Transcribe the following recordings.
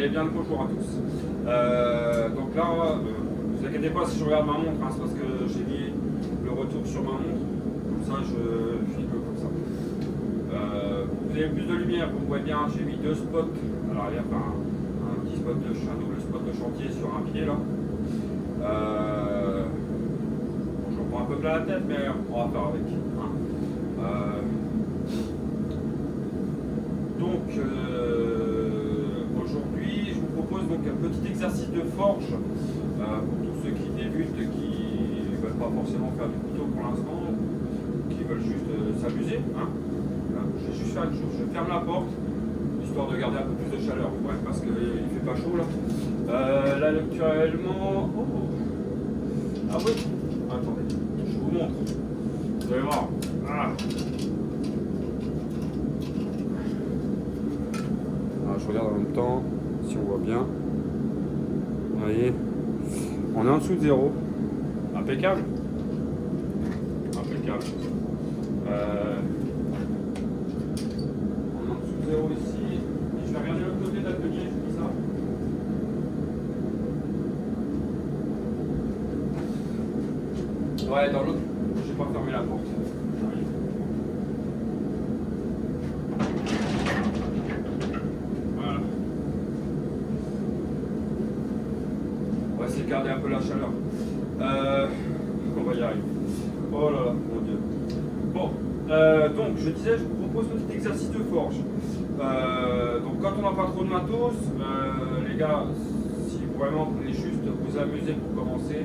Eh bien le bonjour à tous. Donc là, ne vous inquiétez pas si je regarde ma montre, hein, c'est parce que j'ai mis le retour sur ma montre, comme ça je filme comme ça. Vous avez plus de lumière, vous voyez bien, j'ai mis deux spots à l'arrière, enfin un petit spot un double spot de chantier sur un pied là. Bon, j'en prends un peu plein la tête, mais on va faire avec. Hein. Donc aujourd'hui, je vous propose donc un petit exercice de forge pour tous ceux qui débutent, qui ne veulent pas forcément faire du couteau pour l'instant, qui veulent juste s'amuser. Hein. Je vais juste faire une chose, je ferme la porte, histoire de garder un peu plus de chaleur, ouais, parce qu'il ne fait pas chaud là. Là actuellement... Oh. Ah oui, attendez, je vous montre. Vous allez voir. Ah. Je regarde en même temps si on voit bien. Vous voyez, on est en dessous de zéro. Impeccable. Impeccable. On est en dessous de zéro ici. Et je vais regarder l'autre côté de l'atelier, je vous dis ça. Ouais, dans l'autre, je n'ai pas fermé la porte. C'est garder un peu la chaleur. On va y arriver. Oh là là, mon Dieu. Bon, donc je disais, je vous propose un petit exercice de forge. Donc quand on n'a pas trop de matos, les gars, si vraiment vous voulez juste vous amuser pour commencer,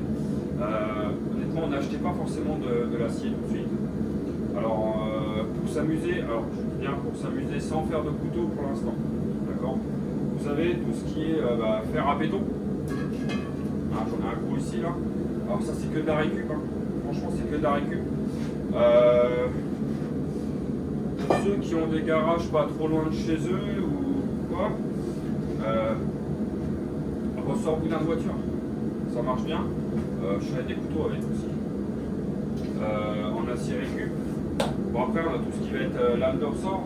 honnêtement, n'achetez pas forcément de l'acier tout de suite. Alors, pour s'amuser, alors je dis bien pour s'amuser sans faire de couteau pour l'instant. D'accord. Vous avez tout ce qui est fer à béton. Ah, j'en ai un gros ici là. Alors ça c'est que de la récup, hein. Franchement c'est que de la récup. Pour ceux qui ont des garages pas trop loin de chez eux ou quoi, ressort boudin de voiture, ça marche bien. Je fais des couteaux avec aussi. En acier récup. Bon après on a tout ce qui va être lame de ressort.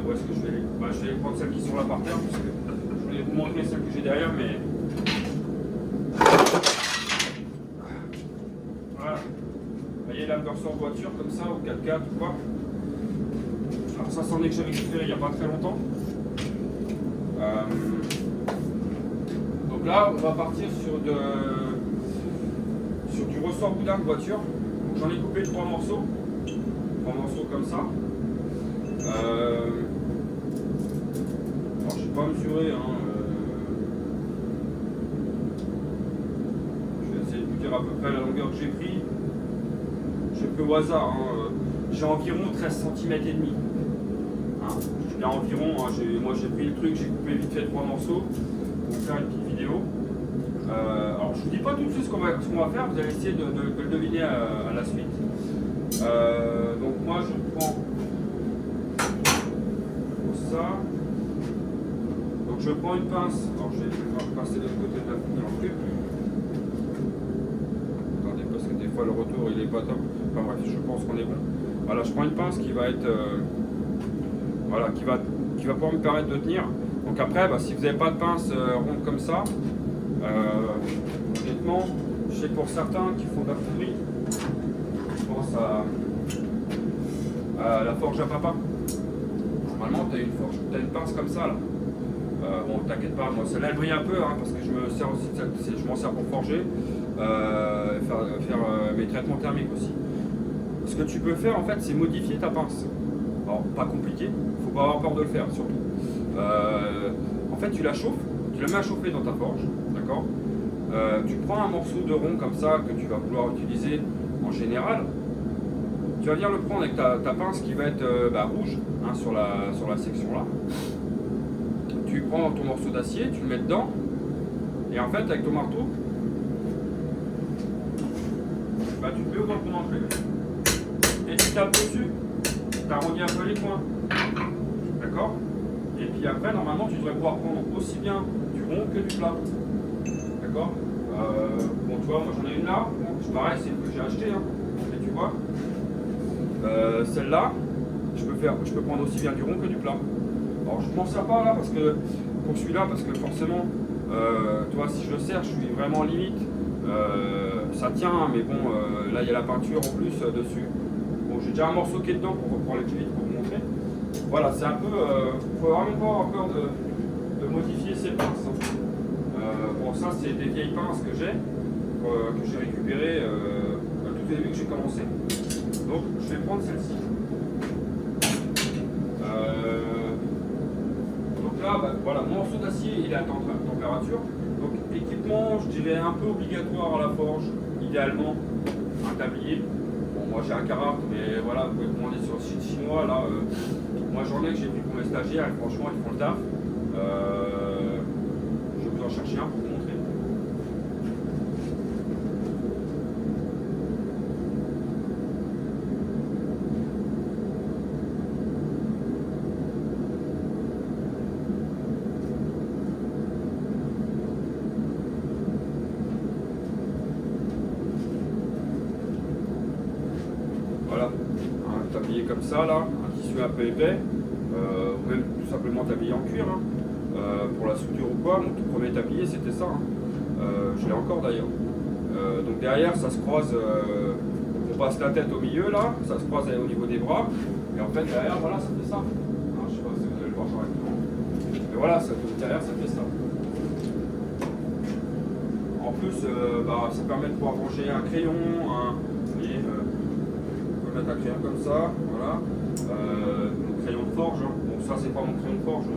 Où est-ce que je vais aller? Je vais prendre celles qui sont là par terre parce que je voulais vous montrer celles que j'ai derrière, mais voilà. Vous voyez, lame de ressort voiture comme ça ou 4x4 ou quoi. Alors ça c'en est que j'ai récupéré il n'y a pas très longtemps. Donc là on va partir sur du ressort boudin de voiture. J'en ai coupé 3 morceaux comme ça. Alors, je n'ai pas mesuré, hein, je vais essayer de vous dire à peu près la longueur que j'ai pris. J'ai pris au hasard, hein, j'ai environ 13 cm et demi. Hein, je dis environ, hein, moi j'ai pris le truc, j'ai coupé vite fait 3 morceaux pour vous faire une petite vidéo. Alors je ne vous dis pas tout de suite ce qu'on va faire, vous allez essayer de le deviner à la suite. Donc moi je prends ça. Donc je prends une pince, alors je vais passer de l'autre côté de la truc. Attendez, parce que des fois le retour il est pas top. Enfin bref, je pense qu'on est bon. Voilà, je prends une pince qui va être voilà, qui va pouvoir me permettre de tenir. Donc après, si vous n'avez pas de pince ronde comme ça, honnêtement, je sais que pour certains qui font de la fourrie, je pense à la forge à papa. Normalement, tu as une pince comme ça là. Bon, t'inquiète pas, moi celle-là elle brille un peu, hein, parce que je me sers aussi je m'en sers pour forger, faire mes traitements thermiques aussi. Ce que tu peux faire en fait, c'est modifier ta pince. Alors, pas compliqué, faut pas avoir peur de le faire surtout. En fait, tu la chauffes, tu la mets à chauffer dans ta forge, d'accord. Tu prends un morceau de rond comme ça que tu vas vouloir utiliser en général. Tu vas venir le prendre avec ta pince qui va être rouge, hein, sur la section là. Tu prends ton morceau d'acier, tu le mets dedans, et en fait avec ton marteau, tu te mets dans ton enclume et tu tapes dessus, tu arrondis un peu les coins, d'accord. Et puis après normalement tu devrais pouvoir prendre aussi bien du rond que du plat, d'accord. Bon tu vois, moi j'en ai une là, bon, pareil c'est une que j'ai acheté, hein. Et tu vois, celle-là, je peux prendre aussi bien du rond que du plat. Alors je ne m'en sers pas là parce que pour celui-là, parce que forcément, tu vois, si je le serre, je suis vraiment limite. Ça tient, mais bon, là il y a la peinture en plus dessus. Bon, j'ai déjà un morceau qui est dedans pour aller plus vite pour vous montrer. Voilà, c'est un peu. Faut vraiment pas avoir peur de modifier ces pinces. Bon, ça c'est des vieilles pinces que j'ai récupérées tout au début que j'ai commencé. Donc je vais prendre celle-ci. Donc là, bah, voilà, mon morceau d'acier il est à température. Donc équipement, je dirais un peu obligatoire à la forge, idéalement un tablier. Bon, moi j'ai un Carhartt, mais voilà, vous pouvez commander sur le site chinois. Là, moi j'en ai que j'ai pris pour mes stagiaires et franchement ils font le taf. Je vais vous en chercher un pour vous montrer. Voilà, un tablier comme ça là, un tissu un peu épais, ou même tout simplement tablier en cuir. Hein. Pour la soudure ou quoi, mon tout premier tablier c'était ça. Hein. Je l'ai encore d'ailleurs. Donc derrière ça se croise, on passe la tête au milieu là, ça se croise au niveau des bras, et en fait derrière voilà ça fait ça. Hein, je sais pas si vous allez le voir correctement. Mais voilà, derrière ça fait ça. En plus, bah, ça permet de pouvoir ranger un crayon, vous voyez, on peut mettre un crayon comme ça, voilà. Mon crayon de forge, hein. Bon ça c'est pas mon crayon de forge,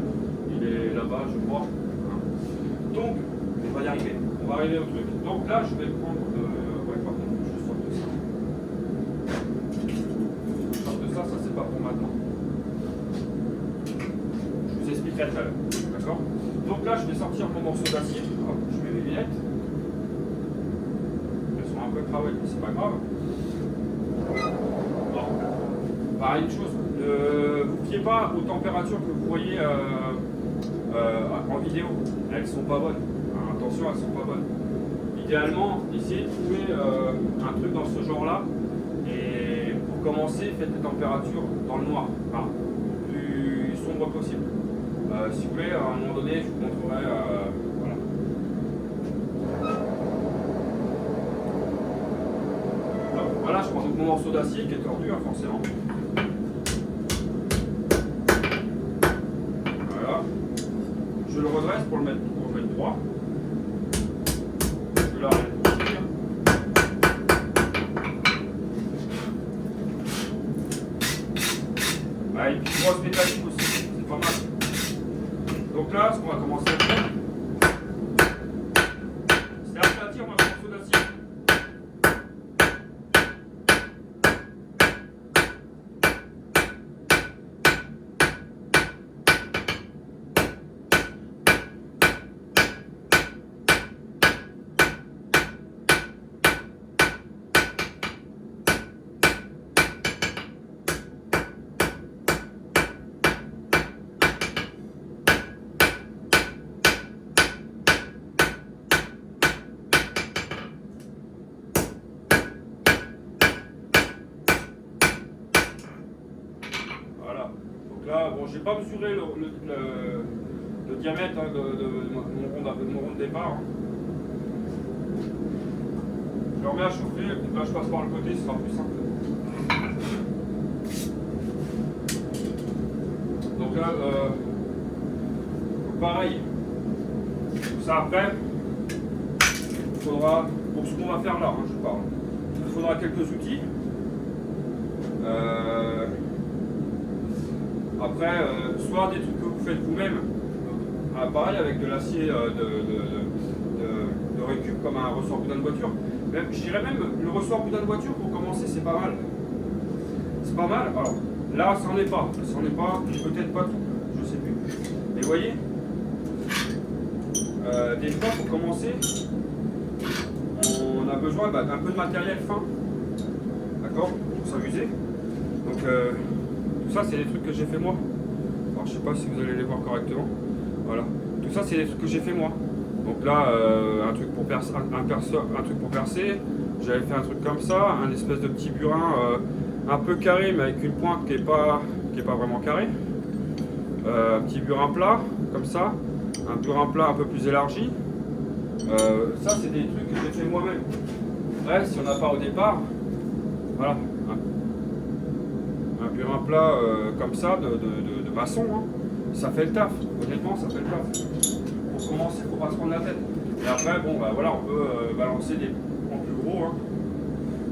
il est là-bas je crois. Hein. Donc, on va y arriver, on va arriver au truc. Donc là je vais prendre, ouais par contre je sors de ça. Je sors de ça, ça c'est pas pour maintenant. Je vous expliquerai tout à l'heure, d'accord? Donc là je vais sortir mon morceau d'acier, je mets mes lunettes. Elles sont un peu cravées, mais c'est pas grave. Bon. Pareil, une chose, ne vous fiez pas aux températures que vous voyez en vidéo. Elles sont pas bonnes. Hein, attention, elles sont pas bonnes. Idéalement, essayez de trouver un truc dans ce genre-là. Et pour commencer, faites des températures dans le noir, hein, le plus sombre possible. Si vous voulez, à un moment donné, je vous montrerai. Voilà. Donc, voilà, je prends donc mon morceau d'acier qui est tordu, hein, forcément. Voilà. Je le redresse pour le mettre droit. Je l'arrête pour tirer. Ah, et puis grosse métallique aussi, c'est pas mal. Donc là, ce qu'on va commencer à faire, c'est aplatir mon morceau d'acier. Voilà. Donc là, bon, j'ai pas mesuré le diamètre hein, de mon rond de départ. Hein. Je le remets à chauffer, là je passe par le côté, ce sera plus simple. Donc là, pareil. Ça après, il faudra, pour ce qu'on va faire là, hein, je parle, il faudra quelques outils. Après, soit des trucs que vous faites vous-même, pareil avec de l'acier de récup comme un ressort boudin de voiture. Même, je dirais même le ressort boudin de voiture pour commencer, c'est pas mal. C'est pas mal. Alors là, ça n'en est pas. Ça n'en est pas, peut-être pas tout, je sais plus. Mais vous voyez, des fois pour commencer, on a besoin d'un peu de matériel fin. D'accord? Pour s'amuser. Donc tout ça, c'est des trucs que j'ai fait moi. Alors, je sais pas si vous allez les voir correctement. Voilà. Tout ça, c'est des trucs que j'ai fait moi. Donc là, un truc pour percer. J'avais fait un truc comme ça, un espèce de petit burin un peu carré, mais avec une pointe qui est pas qui n'est pas vraiment carré. Un petit burin plat, comme ça. Un burin plat un peu plus élargi. Ça, c'est des trucs que j'ai fait moi-même. Ouais, si on n'a pas au départ, voilà. Un burin plat comme ça, de maçon, hein. Ça fait le taf. Honnêtement, ça fait le taf. Pour commencer, il ne faut pas se prendre la tête. Et après, bon, bah, voilà, on peut balancer des en plus gros. Hein.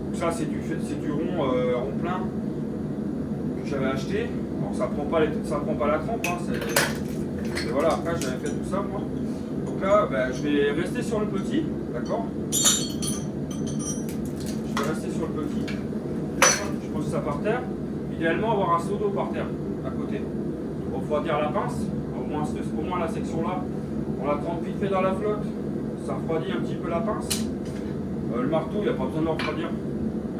Donc ça, c'est du rond, rond plein que j'avais acheté. Alors, ça prend pas la trempe. Hein, et voilà, après, j'avais fait tout ça, moi. Donc là, bah, je vais rester sur le petit, d'accord? Je vais rester sur le petit. Je pose ça par terre. Idéalement, avoir un seau d'eau par terre, à côté. Pour refroidir la pince, au moins la section là, on la trempe vite fait dans la flotte. Ça refroidit un petit peu la pince. Le marteau, il n'y a pas besoin de le refroidir.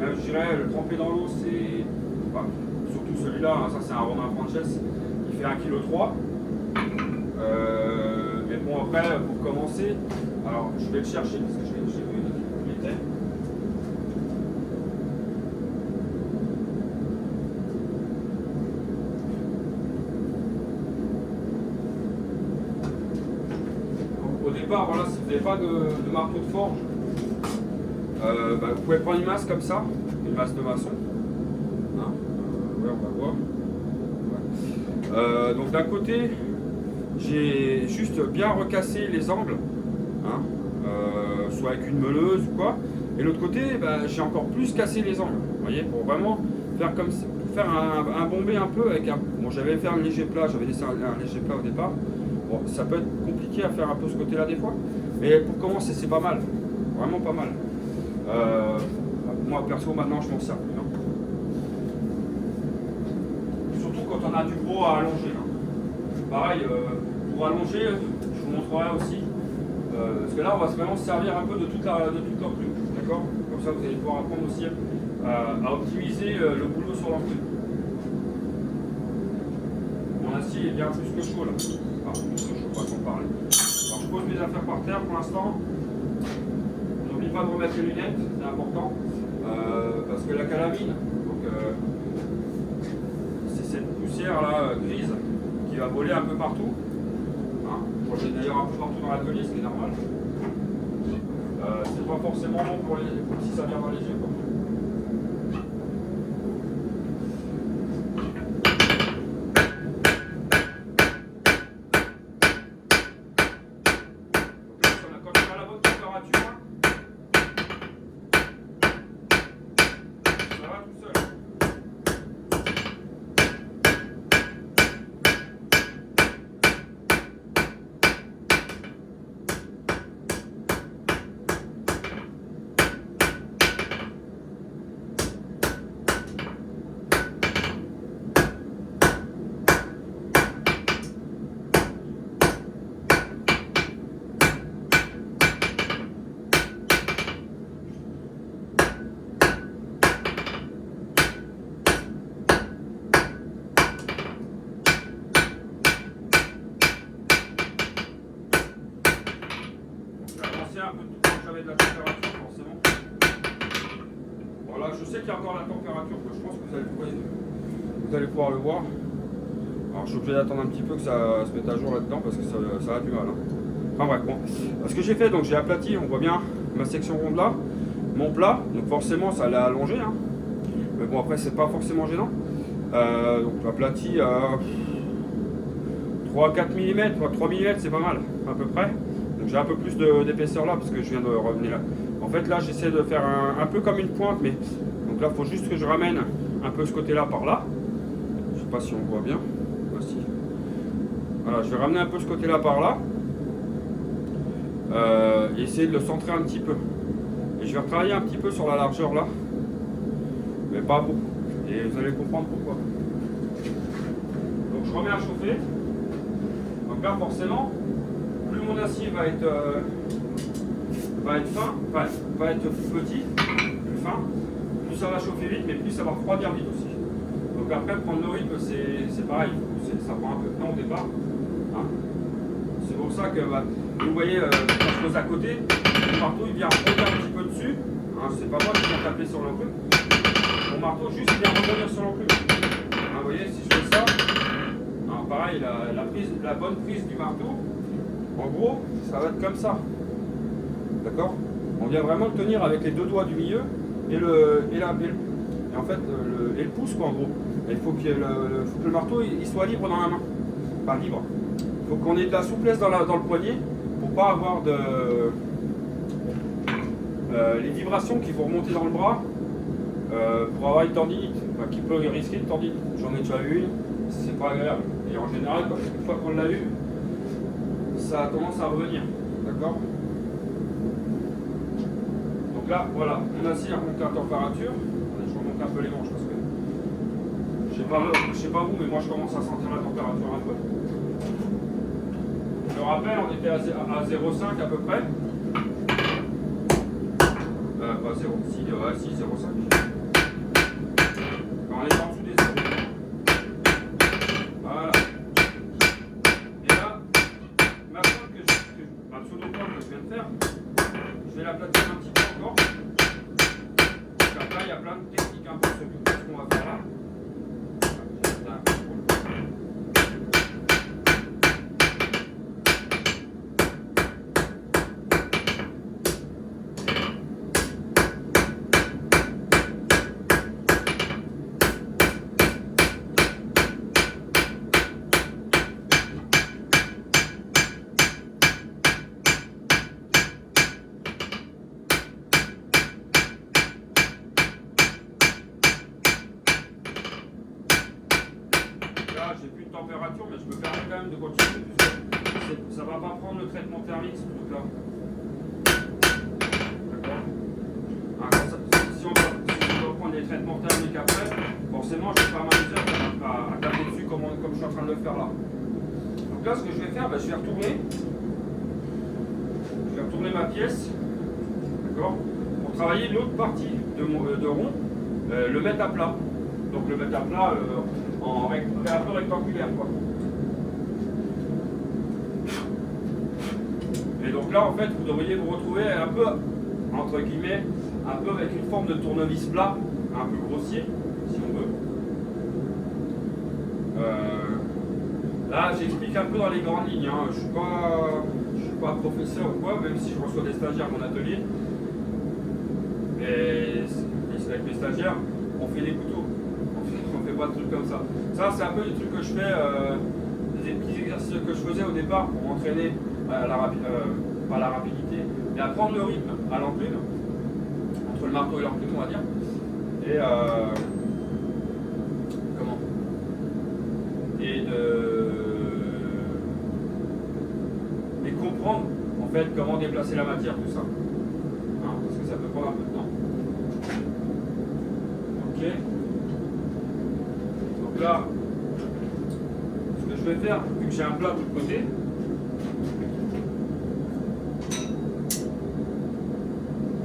Je dirais, le tremper dans l'eau, c'est... Enfin, surtout celui-là, hein, ça c'est un Romain Frances, il fait 1,3 kg. Mais bon, après, pour commencer, alors je vais le chercher parce que j'ai vu où il était. Au départ, voilà, si vous n'avez pas de marteau de forge, bah, vous pouvez prendre une masse comme ça, une masse de maçon. Hein, ouais, on va voir. Ouais. Donc d'un côté, j'ai juste bien recassé les angles, hein, soit avec une meuleuse ou quoi. Et l'autre côté, bah, j'ai encore plus cassé les angles. Vous voyez, pour vraiment faire comme faire un bombé un peu avec un. Bon, j'avais fait un léger plat, j'avais laissé un léger plat au départ. Bon, ça peut être compliqué à faire un peu ce côté-là des fois, mais pour commencer, c'est pas mal, vraiment pas mal. Moi, perso, maintenant, je m'en sers plus. Hein. Surtout quand on a du gros à allonger. Hein. Pareil, pour allonger, je vous montrerai aussi, parce que là, on va vraiment se servir un peu de toute l'enclume, d'accord? Comme ça, vous allez pouvoir apprendre aussi à optimiser le boulot sur l'enclume. Mon acier est bien plus que chaud là. Enfin, plus que chaud, pas s'en parler. Alors, je pose mes affaires par terre pour l'instant. N'oublie pas de remettre les lunettes, c'est important. Parce que la calamine, c'est cette poussière là grise qui va voler un peu partout. Hein, j'en ai d'ailleurs un peu partout dans l'atelier, ce qui est normal. C'est pas forcément bon pour si ça vient dans les yeux. Quoi. Un peu tout quand j'avais de la température forcément. Voilà, je sais qu'il y a encore la température, que je pense que vous allez pouvoir le voir. Alors je suis obligé d'attendre un petit peu que ça se mette à jour là-dedans parce que ça a du mal. Hein. Enfin bref, bon. Ce que j'ai fait, donc j'ai aplati, on voit bien ma section ronde là, mon plat, donc forcément ça l'a allongé. Hein. Mais bon après c'est pas forcément gênant. Donc aplati à 3-4 mm, 3 mm c'est pas mal, à peu près. Donc j'ai un peu plus d'épaisseur là parce que je viens de revenir là. En fait là j'essaie de faire un peu comme une pointe, mais donc là il faut juste que je ramène un peu ce côté là par là. Je sais pas si on voit bien. Voici. Voilà, je vais ramener un peu ce côté là par là. Et essayer de le centrer un petit peu. Et je vais retravailler un petit peu sur la largeur là. Mais pas beaucoup. Et vous allez comprendre pourquoi. Donc je remets à chauffer. Donc là forcément, plus mon acier va être fin, va être plus petit, plus fin, plus ça va chauffer vite, mais plus ça va refroidir vite aussi. Donc après, prendre le rythme, c'est pareil, ça prend un peu de temps au départ. Hein. C'est pour ça que vous voyez, quand je pose à côté, le marteau il vient revenir un petit peu dessus. Hein, c'est pas moi qui viens taper sur l'enclume. Mon marteau juste vient revenir sur l'enclume. Hein, vous voyez, si je fais ça, bonne prise du marteau, en gros, ça va être comme ça. D'accord? On vient vraiment le tenir avec les deux doigts du milieu et en fait, le pouce, quoi, en gros. Il faut que le marteau il soit libre dans la main. Pas libre. Il faut qu'on ait de la souplesse dans le poignet pour pas avoir les vibrations qui vont remonter dans le bras pour avoir une tendinite, enfin, qui peut risquer une tendinite. J'en ai déjà eu une, c'est pas agréable. Et en général, une fois qu'on l'a eu, ça a tendance à revenir. D'accord? Donc là, voilà, on a essayé à monter la température. Je remonte un peu les manches parce que je sais pas vous, mais moi je commence à sentir la température un peu. Je me rappelle, on était à 0,5 à peu près. Pas 0, si, 0,5. On est en dessous des 0. Voilà. Et là, ma pointe ma pseudo-pointe que je viens de faire, je vais la placer un petit peu encore. Donc après, il y a plein de techniques un peu sur ce qu'on va faire là. J'ai plus de température, mais je me permets quand même de continuer puisque ça ne va pas prendre le traitement thermique ce truc là. D'accord. Si on doit prendre les traitements thermiques après, forcément je vais pas m'amuser à taper dessus comme je suis en train de le faire là. Donc là ce que je vais faire, je vais retourner ma pièce, d'accord, pour travailler l'autre partie de rond, le mettre à plat. Donc le mettre à plat un peu rectangulaire, quoi. Et donc là en fait vous devriez vous retrouver un peu, entre guillemets, un peu avec une forme de tournevis plat, un peu grossier, si on veut. Là j'explique un peu dans les grandes lignes, hein. Je suis pas professeur ou quoi, même si je reçois des stagiaires à mon atelier. Et avec mes stagiaires, on fait des couteaux. On fait pas de trucs comme ça. Ça, c'est un peu des trucs que je fais, des petits exercices que je faisais au départ pour m'entraîner à pas la rapidité, mais à prendre le rythme à l'enclume, entre le marteau et l'enclume, on va dire. Et et comprendre en fait comment déplacer la matière, tout ça. Hein, parce que ça peut prendre un peu de temps. Ok. Donc là, ce que je vais faire, vu que j'ai un plat de l'autre côté,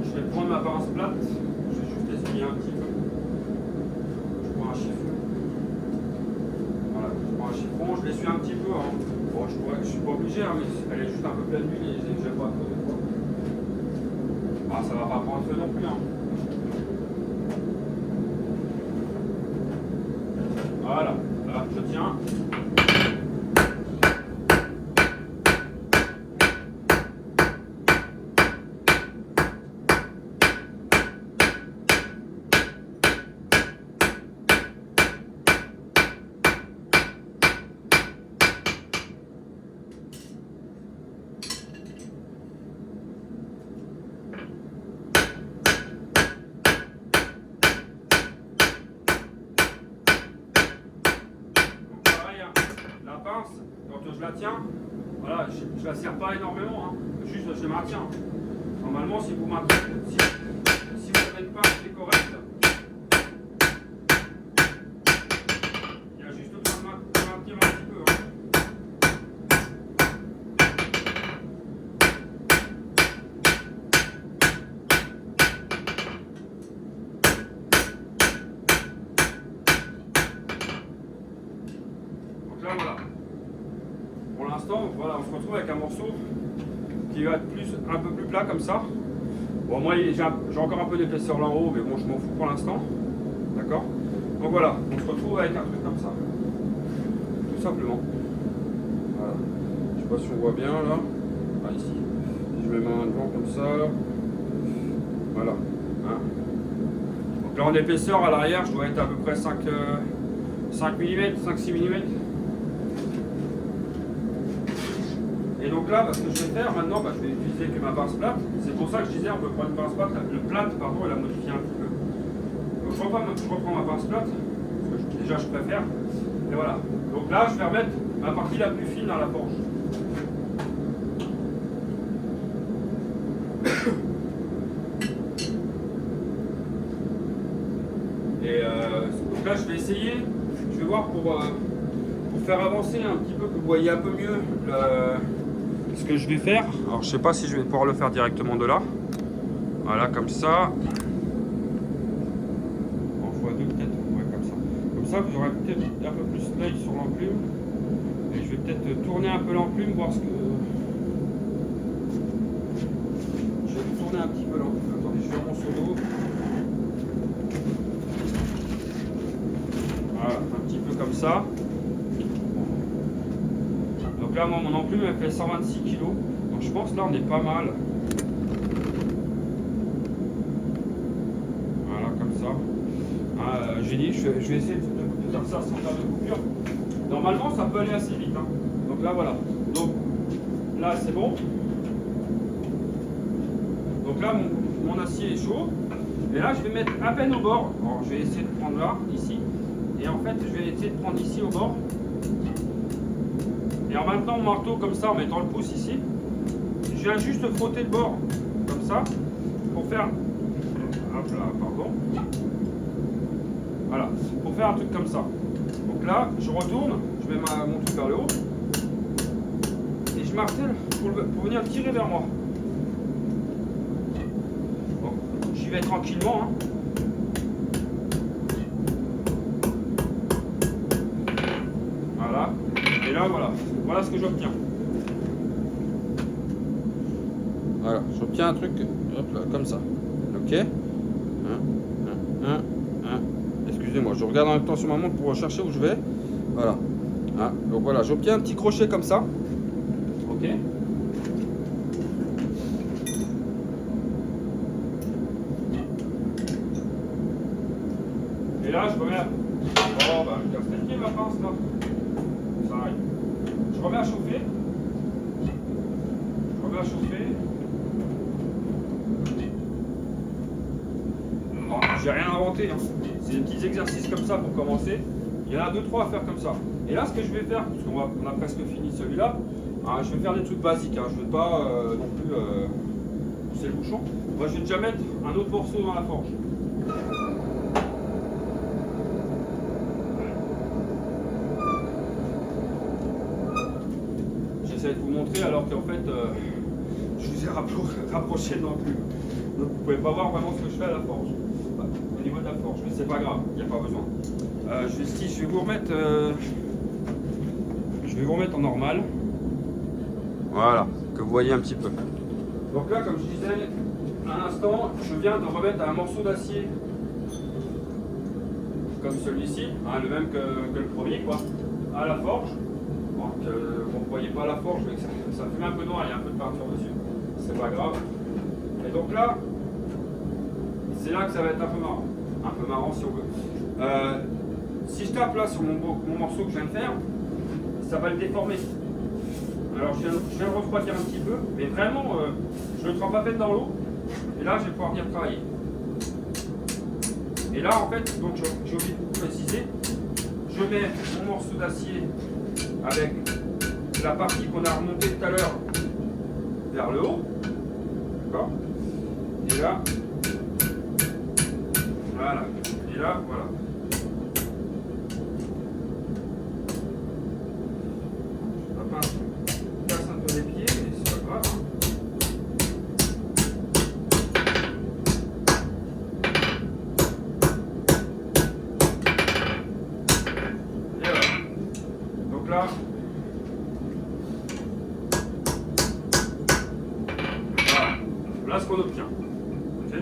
je vais prendre ma pince plate, je vais juste essuyer un petit peu. Je prends un chiffon. Voilà, je prends un chiffon, je l'essuie un petit peu. Hein. Bon, je suis pas obligé, hein, mais elle est juste un peu pleine d'huile et je n'aime pas trop des fois. Ah, ça va pas prendre feu non plus. Hein. Voilà, là, je tiens. Quand je la tiens, voilà, je la serre pas énormément, hein, juste je la maintiens. Normalement, si vous avez une pince qui est correcte, il y a juste besoin de maintenir un petit peu. Hein. Donc là, voilà. Pour l'instant, voilà, on se retrouve avec un morceau qui va être un peu plus plat comme ça. Bon, moi j'ai encore un peu d'épaisseur là en haut, mais bon, je m'en fous pour l'instant. D'accord? Donc voilà, on se retrouve avec un truc comme ça. Tout simplement. Voilà. Je sais pas si on voit bien là. Ah, ici. Je mets ma main devant comme ça. Voilà. Hein. Donc là en épaisseur à l'arrière, je dois être à peu près 5 mm, 5-6 mm. Et donc là, ce que je vais faire maintenant, je vais utiliser que ma pince plate. C'est pour ça que je disais on peut prendre une pince plate, le plate pardon, et la modifier un petit peu. Donc je reprends ma pince plate, parce que déjà je préfère. Et voilà. Donc là, je vais remettre ma partie la plus fine dans la forge. Et donc là, je vais essayer, je vais voir pour faire avancer un petit peu, que vous voyez un peu mieux ce que je vais faire. Alors, je sais pas si je vais pouvoir le faire directement de là. Voilà, comme ça. En x2 peut-être, ouais, comme ça. Comme ça, vous aurez peut-être un peu plus l'œil sur l'enclume. Et je vais peut-être tourner un peu l'enclume, voir ce que... Je vais tourner un petit peu l'enclume. Attendez, je fais mon solo. Voilà, un petit peu comme ça. Donc là, moi, mon enclume, elle fait 126 kg. Donc je pense là, on est pas mal. Voilà, comme ça. J'ai dit, je vais essayer de faire ça sans faire de coupure. Normalement, ça peut aller assez vite. Hein. Donc là, voilà. Donc là, c'est bon. Donc là, mon acier est chaud. Et là, je vais mettre à peine au bord. Alors, je vais essayer de prendre là, ici. Et en fait, je vais essayer de prendre ici au bord. Et en maintenant mon marteau comme ça, en mettant le pouce ici, je viens juste frotter le bord, comme ça, pour faire... Hop là, pardon. Voilà, pour faire un truc comme ça. Donc là, je retourne, je mets mon truc vers le haut, et je martèle pour venir tirer vers moi. Bon, j'y vais tranquillement. Hein. Voilà, et là, voilà ce que j'obtiens. Voilà, j'obtiens un truc, hop là, comme ça. Ok. Excusez-moi, je regarde en même temps sur ma montre pour chercher où je vais. Voilà. Ah, donc voilà, j'obtiens un petit crochet comme ça. Ok. Et là, je remets. Oh, bah, je casse le pied, ma pince là. Ça arrive. Je remets à chauffer. Bon, j'ai rien inventé. Hein. C'est des petits exercices comme ça pour commencer. Il y en a 2-3 à faire comme ça. Et là, ce que je vais faire, puisqu'on a presque fini celui-là, hein, je vais faire des trucs basiques. Hein. Je ne vais pas non plus pousser le bouchon. Moi, je vais déjà mettre un autre morceau dans la forge. J'essaie de vous montrer alors qu'en fait, je vous ai rapproché non plus. Donc vous ne pouvez pas voir vraiment ce que je fais à la forge. Au niveau de la forge, mais c'est pas grave, il n'y a pas besoin. Je vais vous remettre en normal. Voilà, que vous voyez un petit peu. Donc là, comme je disais, à l'instant, je viens de remettre un morceau d'acier comme celui-ci, hein, le même que le premier, quoi, à la forge. Donc, vous ne voyez pas la forge, mais ça fume un peu noir, il y a un peu de peinture dessus. C'est pas grave. Et donc là, c'est là que ça va être un peu marrant. Un peu marrant si on veut. Si je tape là sur mon morceau que je viens de faire, ça va le déformer. Alors je viens le refroidir un petit peu, mais vraiment, je ne le trempe pas peine dans l'eau. Et là, je vais pouvoir venir travailler. Et là, en fait, donc j'ai oublié de vous préciser, je mets mon morceau d'acier avec la partie qu'on a remontée tout à l'heure vers le haut. D'accord? Et là, voilà. Et là, voilà. La pince casse un peu les pieds, mais c'est pas grave. Et voilà. Donc là, voilà. Voilà ce qu'on obtient. Ok? Je ne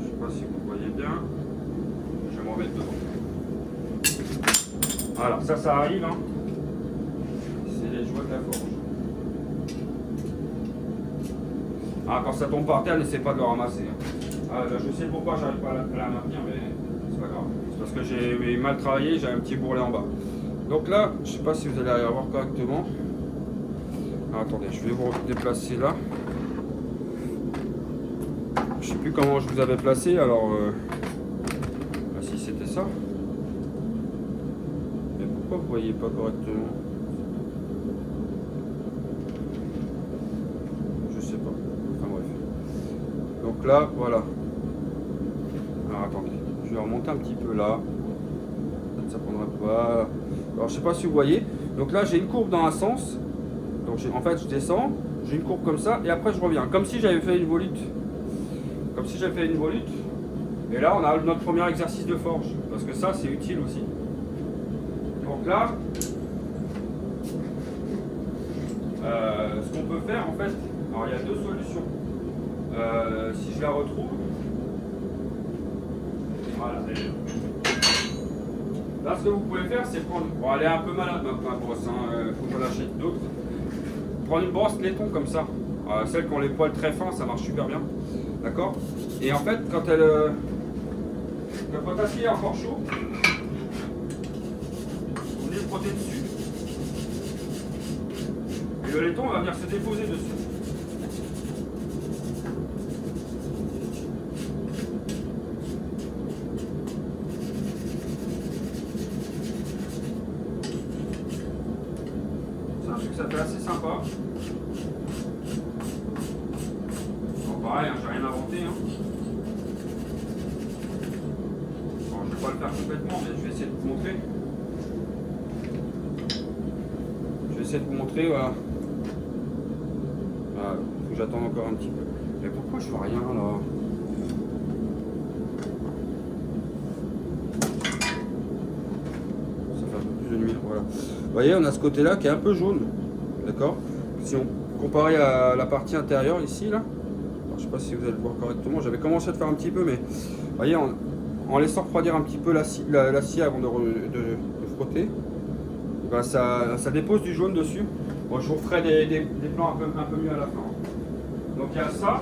sais pas si vous voyez bien. Je vais m'en mettre devant. Voilà, ça arrive. Hein. C'est les votre la forge. Ah, quand ça tombe par terre, n'essaie pas de le ramasser. Ah, là, je sais pourquoi j'arrive pas à la maintenir, mais c'est pas grave. C'est parce que j'ai mal travaillé, j'ai un petit bourrelet en bas. Donc là, je sais pas si vous allez arriver à voir correctement. Ah, attendez, je vais vous déplacer là. Je sais plus comment je vous avais placé, alors ah, si c'était ça. Mais pourquoi vous voyez pas correctement? Je sais pas. Enfin bref. Donc là, voilà. Alors attendez, je vais remonter un petit peu là. Peut-être ça prendra pas. Alors je sais pas si vous voyez. Donc là j'ai une courbe dans un sens. Donc en fait je descends, j'ai une courbe comme ça et après je reviens. Comme si j'avais fait une volute. Comme si j'avais fait une volute. Et là on a notre premier exercice de forge. Parce que ça c'est utile aussi. Donc là, ce qu'on peut faire en fait, alors il y a deux solutions. Si je la retrouve, voilà. Là, ce que vous pouvez faire, c'est prendre. Bon, elle est un peu malade ma brosse, faut que j'en achète d'autres. Prendre une brosse laiton comme ça. Celles qui ont les poils très fins, ça marche super bien. D'accord? Et en fait, quand votre acier est encore chaud, vous venez le frotter dessus. Et le laiton va venir se déposer dessus. Ça fait assez sympa. Bon, pareil, j'ai rien inventé. Bon, je ne vais pas le faire complètement, mais je vais essayer de vous montrer. Je vais essayer de vous montrer, voilà. Voilà, faut que j'attende encore un petit peu. Mais pourquoi je vois rien là? Ça fait un peu plus de lumière, voilà. Vous voyez, on a ce côté-là qui est un peu jaune. D'accord? Si on compare à la partie intérieure ici, là, alors, je ne sais pas si vous allez le voir correctement, j'avais commencé à le faire un petit peu, mais vous voyez, en laissant refroidir un petit peu l'acier avant de frotter, ben ça dépose du jaune dessus. Bon, je vous ferai des plans un peu mieux à la fin. Donc il y a ça.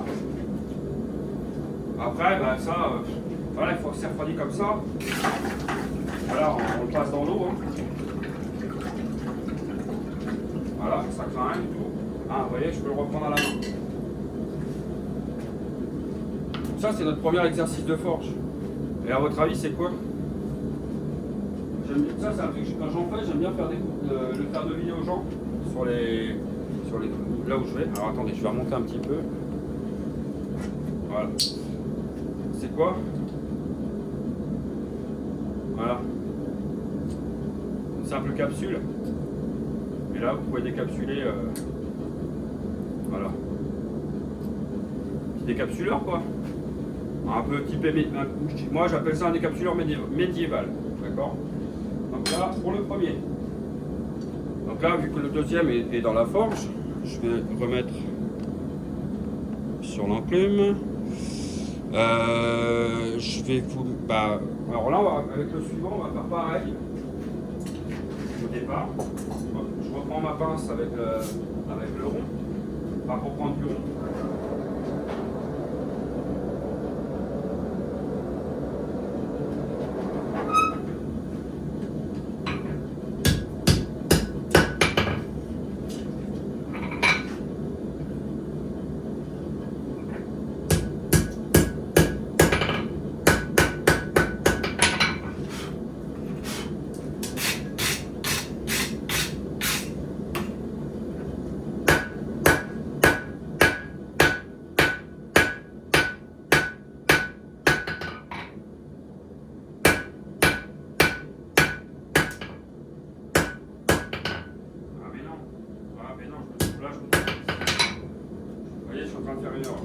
Après, ben, ça, voilà, il faut que ça refroidisse comme ça. Voilà, on le passe dans l'eau. Voilà, ça craint rien du tout. Ah, vous voyez, je peux le reprendre à la main. Ça, c'est notre premier exercice de forge. Et à votre avis, c'est quoi? Ça, c'est un truc que quand j'en fais, j'aime bien faire le faire deviner aux gens sur les là où je vais. Alors attendez, je vais remonter un petit peu. Voilà. C'est quoi? Voilà. Une simple capsule. Et là, vous pouvez décapsuler. Voilà. Petit décapsuleur, quoi. Un peu typé. Moi, j'appelle ça un décapsuleur médiéval. D'accord? Donc là, pour le premier. Donc là, vu que le deuxième est dans la forge, je vais remettre sur l'enclume. Je vais vous. Alors là, avec le suivant, on va faire pareil. Au départ, je reprends ma pince avec le rond, pas pour prendre du rond.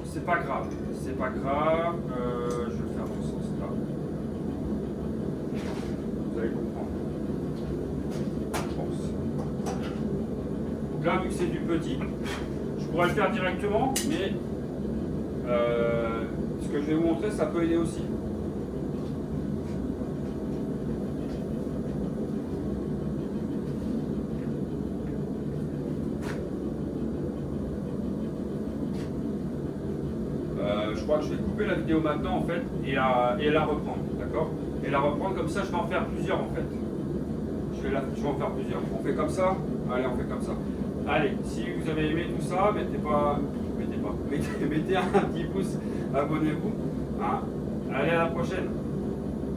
C'est pas grave, je vais le faire dans ce sens-là. Vous allez comprendre. Je pense. Donc là, vu que c'est du petit, je pourrais le faire directement, mais ce que je vais vous montrer, ça peut aider aussi. crois que je vais couper la vidéo maintenant en fait et la reprendre, d'accord? Et la reprendre comme ça, je vais en faire plusieurs en fait. Je vais en faire plusieurs. On fait comme ça? Allez, on fait comme ça. Allez, si vous avez aimé tout ça, mettez un petit pouce, abonnez-vous. Hein. Allez, à la prochaine.